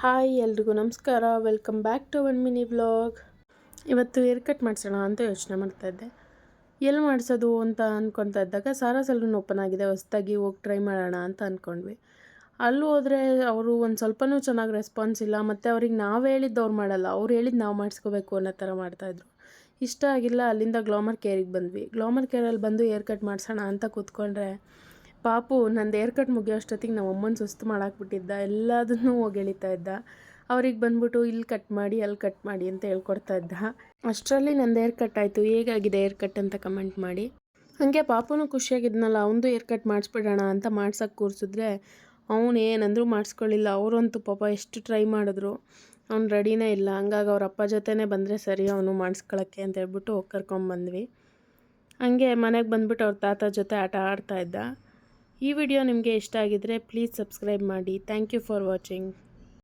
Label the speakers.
Speaker 1: Hi ಎಲ್ರಿಗೂ ನಮಸ್ಕಾರ. Welcome back to one mini vlog. ಇವತ್ತು ಹೇರ್ ಕಟ್ ಮಾಡಿಸೋಣ ಅಂತ ಯೋಚನೆ ಮಾಡ್ತಾಯಿದ್ದೆ. ಎಲ್ಲಿ ಮಾಡಿಸೋದು ಅಂತ ಅಂದ್ಕೊತಾ ಇದ್ದಾಗ ಸಾರಾ ಸಲೂನ್ ಓಪನ್ ಆಗಿದೆ, ಹೊಸ್ದಾಗಿ ಹೋಗಿ ಟ್ರೈ ಮಾಡೋಣ ಅಂತ ಅಂದ್ಕೊಂಡ್ವಿ. ಅಲ್ಲಿ ಹೋದರೆ ಅವರು ಒಂದು ಸ್ವಲ್ಪನೂ ಚೆನ್ನಾಗಿ ರೆಸ್ಪಾನ್ಸ್ ಇಲ್ಲ, ಮತ್ತು ಅವ್ರಿಗೆ ನಾವು ಹೇಳಿದ್ದು ಅವ್ರು ಮಾಡಲ್ಲ, ಅವ್ರು ಹೇಳಿದ್ದು ನಾವು ಮಾಡಿಸ್ಕೋಬೇಕು ಅನ್ನೋ ಥರ ಮಾಡ್ತಾಯಿದ್ರು. ಇಷ್ಟ ಆಗಿಲ್ಲ. ಅಲ್ಲಿಂದ ಗ್ಲಾಮರ್ ಕೇರಿಗೆ ಬಂದ್ವಿ. ಗ್ಲಾಮರ್ ಕೇರಲ್ಲಿ ಬಂದು ಹೇರ್ ಕಟ್ ಮಾಡಿಸೋಣ ಅಂತ ಕೂತ್ಕೊಂಡ್ರೆ ಪಾಪು ನಂದು ಹೇರ್ ಕಟ್ ಮುಗಿಯೋ ಅಷ್ಟೊತ್ತಿಗೆ ನಮ್ಮ ಅಮ್ಮನ ಸುಸ್ತು ಮಾಡಾಕ್ಬಿಟ್ಟಿದ್ದ. ಎಲ್ಲದನ್ನೂ ಹೋಗಿ ಎಳಿತಾ ಇದ್ದ. ಅವ್ರಿಗೆ ಬಂದ್ಬಿಟ್ಟು ಇಲ್ಲಿ ಕಟ್ ಮಾಡಿ ಅಲ್ಲಿ ಕಟ್ ಮಾಡಿ ಅಂತ ಹೇಳ್ಕೊಡ್ತಾ ಇದ್ದ. ಅಷ್ಟರಲ್ಲಿ ನಂದು ಹೇರ್ ಕಟ್ ಆಯಿತು. ಹೇಗಾಗಿದೆ ಹೇರ್ ಕಟ್ ಅಂತ ಕಮೆಂಟ್ ಮಾಡಿ. ಹಾಗೆ ಪಾಪುನೂ ಖುಷಿಯಾಗಿದ್ನಲ್ಲ, ಅವನದು ಹೇರ್ ಕಟ್ ಮಾಡಿಸ್ಬಿಡೋಣ ಅಂತ ಮಾಡ್ಸೋಕ್ಕೆ ಕೂರಿಸಿದ್ರೆ ಅವನು ಏನಂದರೂ ಮಾಡಿಸ್ಕೊಳ್ಳಿಲ್ಲ. ಅವರಂತೂ ಪಾಪ ಎಷ್ಟು ಟ್ರೈ ಮಾಡಿದ್ರು, ಅವ್ನು ರೆಡಿನೇ ಇಲ್ಲ. ಹಂಗಾಗಿ ಅವ್ರ ಅಪ್ಪ ಜೊತೆನೇ ಬಂದರೆ ಸರಿ ಅವನು ಮಾಡಿಸ್ಕೊಳ್ಳೋಕ್ಕೆ ಅಂತ ಹೇಳ್ಬಿಟ್ಟು ಹೋಗಿ ಕರ್ಕೊಂಬಂದ್ವಿ. ಹಂಗೆ ಮನೆಗೆ ಬಂದ್ಬಿಟ್ಟು ಅವ್ರ ತಾತ ಜೊತೆ ಆಟ ಆಡ್ತಾ ಇದ್ದ. ಈ ವಿಡಿಯೋ ನಿಮಗೆ ಇಷ್ಟ ಆಗಿದ್ದರೆ ಪ್ಲೀಸ್ ಸಬ್ಸ್ಕ್ರೈಬ್ ಮಾಡಿ. Thank you for watching.